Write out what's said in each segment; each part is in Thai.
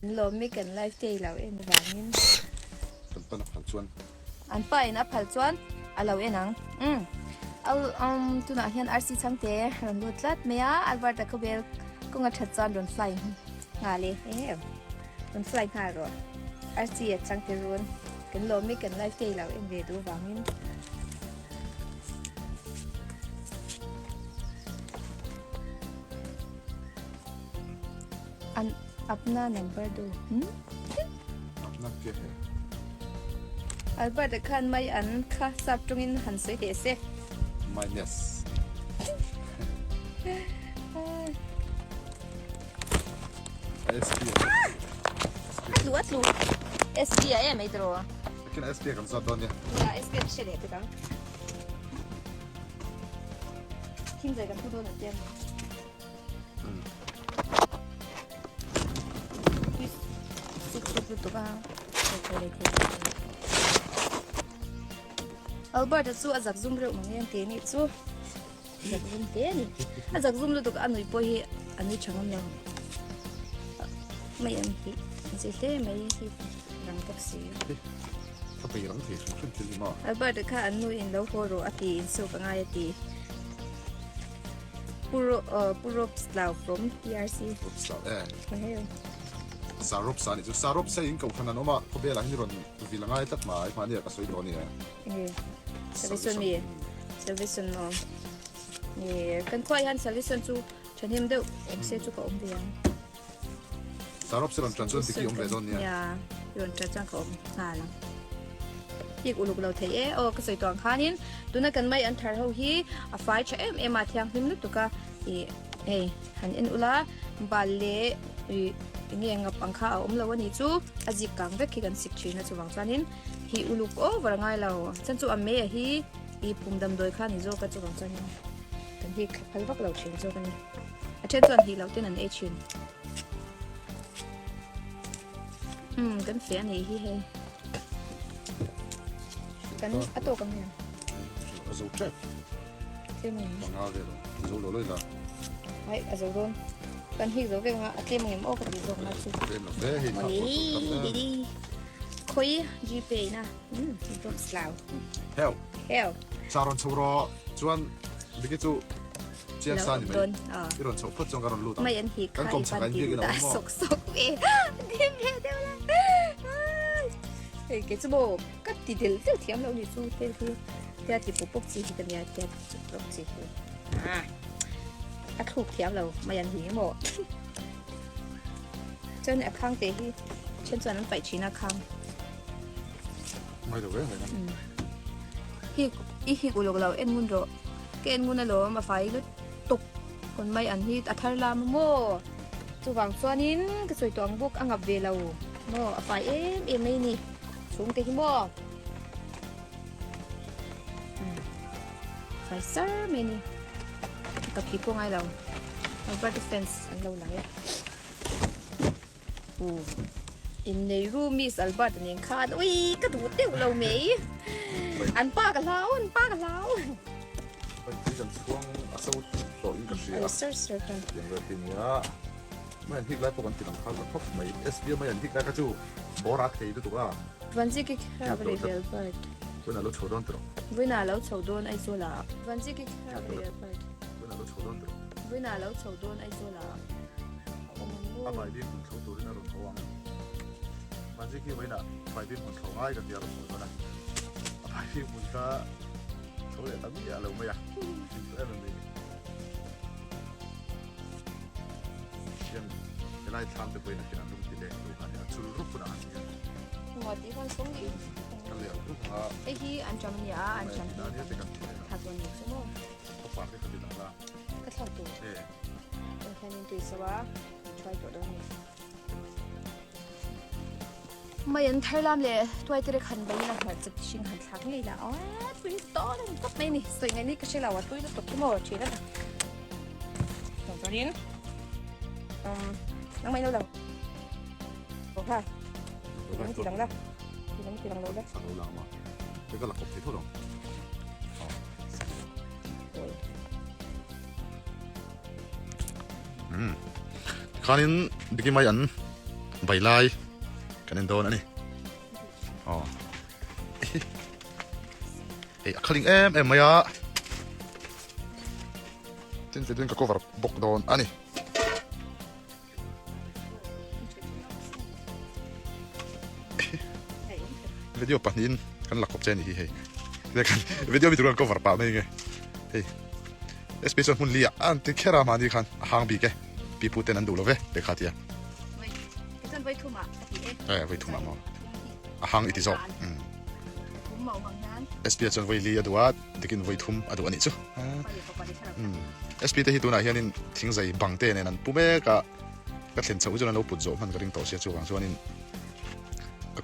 lo mi kan live day lo en wangin kan pan phal chuan an pai na phal chuan alo enang al tuna hian rc changte ron lut lat meya Alberta ko bel kunga that chan ron fly nga le ron fly nga ro rc changte ron kan lo mi kan live day lo en ve du wangin an अपना नंबर दो अपना क्या है Alberta kan mai an kha sap tungin han soi de se minus SP atlu SP ai mai dro lekin SP kan sa don ya SP shele te dang kim zai kan pu do na tian Alberta chu azak zum reu mangian te ni chu azak zum te ni azak zum lu tuk anui po hi anui changam lo mai an hi je te mai hi rang tak siถ้าไปรังเทียนขึ้นที่ลิมา Alberta ka anui in lo horo ati in so ka ngai ati puro slow from PRC รูปสาวhey สารบสานี่จุสารบใส่ยิงเก่าขนาดนั้นมาเขาเบลล์ให้รอนวิลง่ายตัดมาไอ้มาเนี่ยก็สวยตัวนี้service no ni kan khoi han service chu chanim deu se chu ka dia สารบเสร็จจนจนติกิอมเบลล์เนี่ยya yon cha chang ka ha la ik uluk lo thei e o ka soi tong khanin tuna kan mai an thar ho hi a fai cha em a thiang him lu tuka e han en ula balle nge nga pangkha om lo ni chu aji kang ve khigan sik thina chu wang chanin hi uluk o warangai lo chan chu amme hi I pumdam doi kha ni zo ka chu wang chanin kan hi phalwak lo thin zo kan ni a chen chuan hi lo tin an e chin kan fe ani hi he kan ato kam ya azo chef tem mangal de zo lo le la ai azo don kan hi zo ve nga atlem ngem o ka di zo na chuเป็นแบบนี้ครับ ดีคุย GP นะดอกสลาว เฮล hell ชารอนชูรอชวนดิกิจูเจียนซานอยู่ไหมที่รอนชูพุทธจงการรอนลูดไม่ยันหีใครปันดิวตาสกเว้ยดิมเฮเดียวละเฮ้ยเกจโบก็ติดเดียวเทียมเราดิจูเทียที่เทียที่ปุ๊บปุ๊บจีที่กันเนี่ยเทียจุดปุ๊บจีถ้าถูกเทียมเราไม่ยันหีหมดเจ้าเนี่ยข้างเตะที่เช่นส่วนนั้นไปชีนาข้างไม่ถูกเลยนะฮิกุลกเราเอ็นมุนโรเกนมุนน่ะโลมาไฟลุตกคนไม่อันที่อัธารามโมจุวังส่วนนี้ก็สวยตัวบุกอังกับเวลาโมไฟไม่นี่สูงเตะที่โมไฟเซอร์ไม่นี่กับพี่พวกไงเราเราบัตรเฟนส์อันเราหลังin the room is Alberta เนี่ยขาดอุ้ยกระดูดเดี่ยวเราไหมอันป้ากับเราไปที่จันทร์ช่วงอาศัยต่ออินกับเชียร์อย่างเรื่องที่นี้ไม่ยันที่แรกปกติต้องเข้ากับพวกไม่เอสบีไม่ยันที่แรกก็จู่บอรักเตยตัววันที่กี่ครั้งไปเรียลเปิดวันนั้นเราโชว์ดอนตรอวันนั้นเราโชว์ดอนไอโซล่าวันที่กี่ครั้งไปเรียลเปิดวันนั้นเราโชว์ดอนตรอวันนั้นเราโชว์ดอนไอโซล่าอาไปดินโชว์ตัวนั้นเราโชว์วังวันที่กี่วันน่ะไปดินมันโชว์ง่ายกันเดียวเราโชว์นะไปดินมันก็โชว์แต่ตั้งแต่เราไม่อยากเล่นเลยยังจะไล่ทำไปนะที่นั่นลูกที่เด็กลูกอะไรชุดรูปคนอ่านเนี่ยหัวตีคนสูงอยู่กันเลยลูกไอ้ที่อันจำเนี่ยอันจำเนี่ยจะกันที่ไหนถักวันนี้ใช่ไหมเขาฝากให้คนดีนะก็ถอดตัวแค่นี้ตัวสวะช่วยตัวด้วยไม่ยันไทยลำเลยตัวที่เด็กขันไปนะมันจะชิงหันทักนี่แหละอ๋อตัวนี้โตเลยก็ไม่นี่สวยไงนี่ก็ใช่แล้วว่าตัวนี้ตกที่หมดชีแล้วตอนนี้นั่งไม่รู้แล้วโอเคนั่งตีดังแล้วนั่งตีดังแล้วแล้วสั่งเรามาแล้วก็หลักกบที่ทั่วลงคราวนี้ดิกิมายัน ใบลายกันเองโดนอันนี้อ๋อเอ้ยคลิงมายาจริงๆก็ cover บกโดนอันนี้วิดีโอปันนี้กันหลักขอบใจนี่เฮ้ยเดี๋ยวกันวิดีโอมีตัวกัน cover ป่าไม่ไงเฮ้ยเอสเปซหุ่นเลี้ยอันที่แค่รามานี่คันหางบีแกปีพูดเต็นนันดูเลยเว้ยเด็กขาดเดียไว้ทุ่มอ่ะไว้ทุ่มอ่ะหางอิติโซทุ่มเมาบางนั้น เอสพีจนไว้เลี้ยดูว่าเด็กินไว้ทุ่มอะดูอันนี้จู่เอสพีที่ตัวไหนเฮียนี่ทิ้งใจบังเต้เนี่ยนั่นปุ๊บเอ๊ะก็เห็นเจ้าจุนันเราปุ๊บโจมันก็ริ่งโตเสียจู่บางส่วนนี่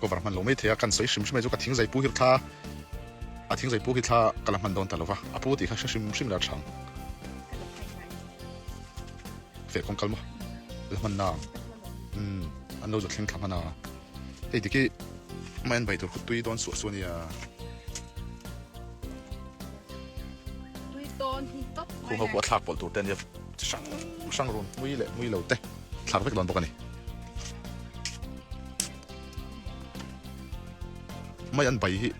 ก็ว่ามันลงไม่เทียกันใส่ชิมชิมจู่ก็ทิ้งใจปุ๊บฮิตท่าทิ้งใจปุ๊บฮิตท่ากำลังมันโดนตลอดวะปุ๊บที่เขาชิมแล้วช่างเฟกของกันมั้งแล้วมันน่าอันเราจะทิ้งทำมันน่าไอ้ดิกี้มันไปตัวตุยโดนส่วนเนี่ยตุยโดนที่ต๊อกคุณเขาปวดทักปวดตัวเต้นเนี่ยช่างรุนมุ้ยเหลวเต้ทักไปโดนปกันนี่ไม่อันไปที่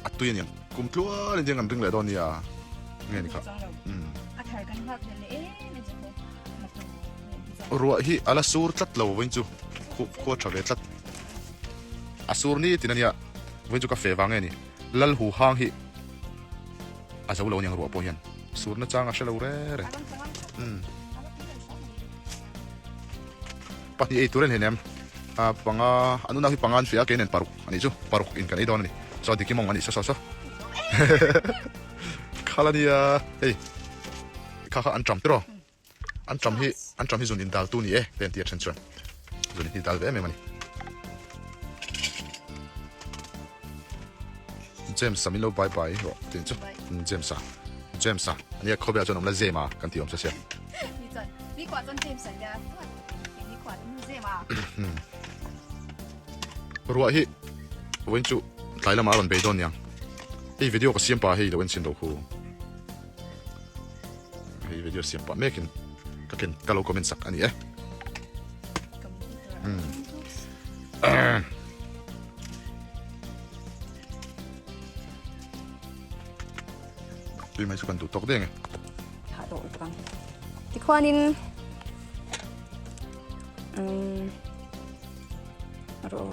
อัดตุยเนี่ยกุมพลัวเลยยังอันดึงเลยโดนเนี่ยไงนี่ครับรัวที่อาลาสูร์ตัดเราวิ่งจู่ขั้วชาวเวตัดอาสูร์นี่ที่นั่นเนี่ยวิ่งจู่กาแฟวางไงนี่ลัลหูห้างที่อาจจะเราเนี่ยรัวปอยยันสูร์น่าจังอาเชลเราเร่ปะนี่ไอตัวเรื่องเห็นไหมปังอันนู้นที่ปังอันฟิอาเกนเนปารุอันนี้จู่ปารุอินกันไอดอนนี่สวัสดีกิมองอันนี้ซะข้าละเนี่ยเฮ้ยข้าอันจำตัวอันจำที่ส่วนดินดาวตัวนี้เรื่องที่ฉันชวนส่วนดินดาวไม่มันเจมส์สามีเราบายหรอจริงจ้ะเจมส์อันนี้เขาเบียจนน้ำละเจมากันที่ผมจะเสียมีกว่าจนเจมส์สัญญามีกว่าจนเจมารัวที่วันจุไล่ละมาหล่นไปโดนยังไอ้วิดีโอก็เสียงป่าให้เดี๋ยววันชินดูคู่ไอ้วิดีโอเสียงป่าไม่กินก็กินกะโลก็เป็นสักอันนี้ดีไหมสุกันดูตกได้ไงหาโตอีกครั้งที่ข้อนี้รอ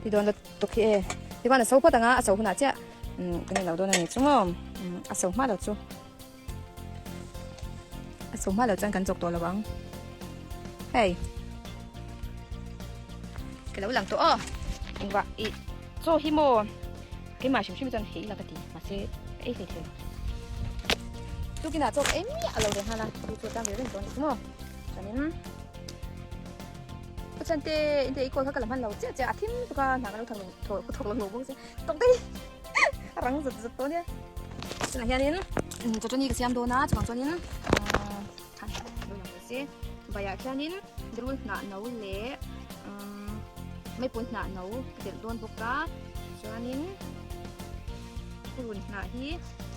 ที่โดนตกที่ที่ว่าน่ะเสาพอตั้งอ่ะเสาขนาดเจ้าตรงนี้เราโดนอะไรจุ๊งเสามาแล้วจุ๊เสามาแล้วจังกันจกตัวระวังเฮ้ยก็แล้วหลังตัวอิงว่าอีโซฮิโมกินมาชิมจนเฮียแล้วก็ดีมาเซ่เอ้ยเฮียจุกินอ่ะจกเอ็มมี่อะไรเดี๋ยวฮะนะดูตัวตั้งเดี๋ยวเรื่องตัวนี้จุ๊งตอนนี้ฉันเตะอีกคนเขากำลังพันเราเจ้าอาทิตย์ก็หนังเราทางถกหลังหนูบ้างสิตรงนี้รังสุดตัวเนี่ยส่วนเฮียนี้จะจนอีกเสียมโดนะจะบางตัวนี้ทันดูอย่างนี้สิใบยาแค่นี้ดูหนาหนาวเละไม่ปุ่นหนาหนาวเด็ดโดนบุกกะส่วนนี้ปุ่นหนาที่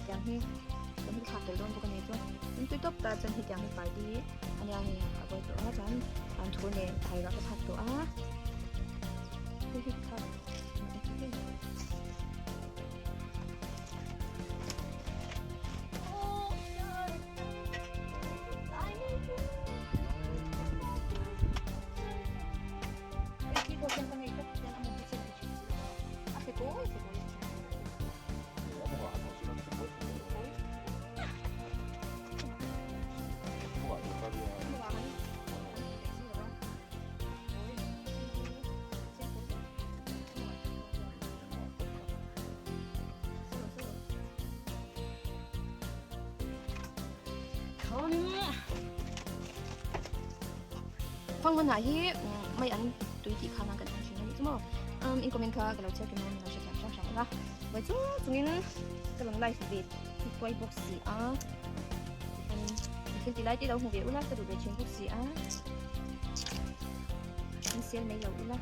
อย่างที่จะไม่ขาดเด็ดโดนบุกกันนี้จ้ะนี่ตัวต๊อบตาจันที่อย่างไม่ไปดีอันนี้เอาไว้ตัวอาจารย์อันทุนเนี่ยไทยเราก็ทัดตัวที่ทัดฟังมันหายที่ไม่อันตุยที่ข้างกันทั้งชิ้นนี้ใช่ไหมอินคอมเมนต์ค่ะก็เราเช็คกันมันเราเช็คกันช่างๆนะไว้จุ๊ตรงนี้กำลังไล่สิที่ไว้บ็อกซี่สิ่งที่ไล่ที่เราหัวเบี้ยละกระดูกเบี้ยชิ้นบ็อกซี่มันเสียไม่เราละ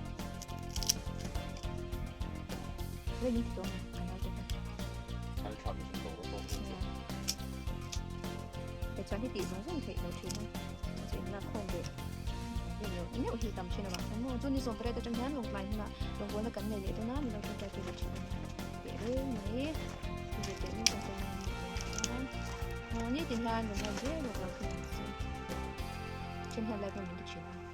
เรื่องนี้ตัวมันอะไรจะเป็น chán thì mà không thể nó chỉ là không được nếu thì tầm trên là bạn mua tôi đi dùng cái đây trong tháng lồng lại mà lồng vốn là cắn này để tôi nói mình đâu trong tay tôi được để đấy mấy thì để mình còn như tiền hàng của mình thế được là trên hàng lại còn mình được chuyển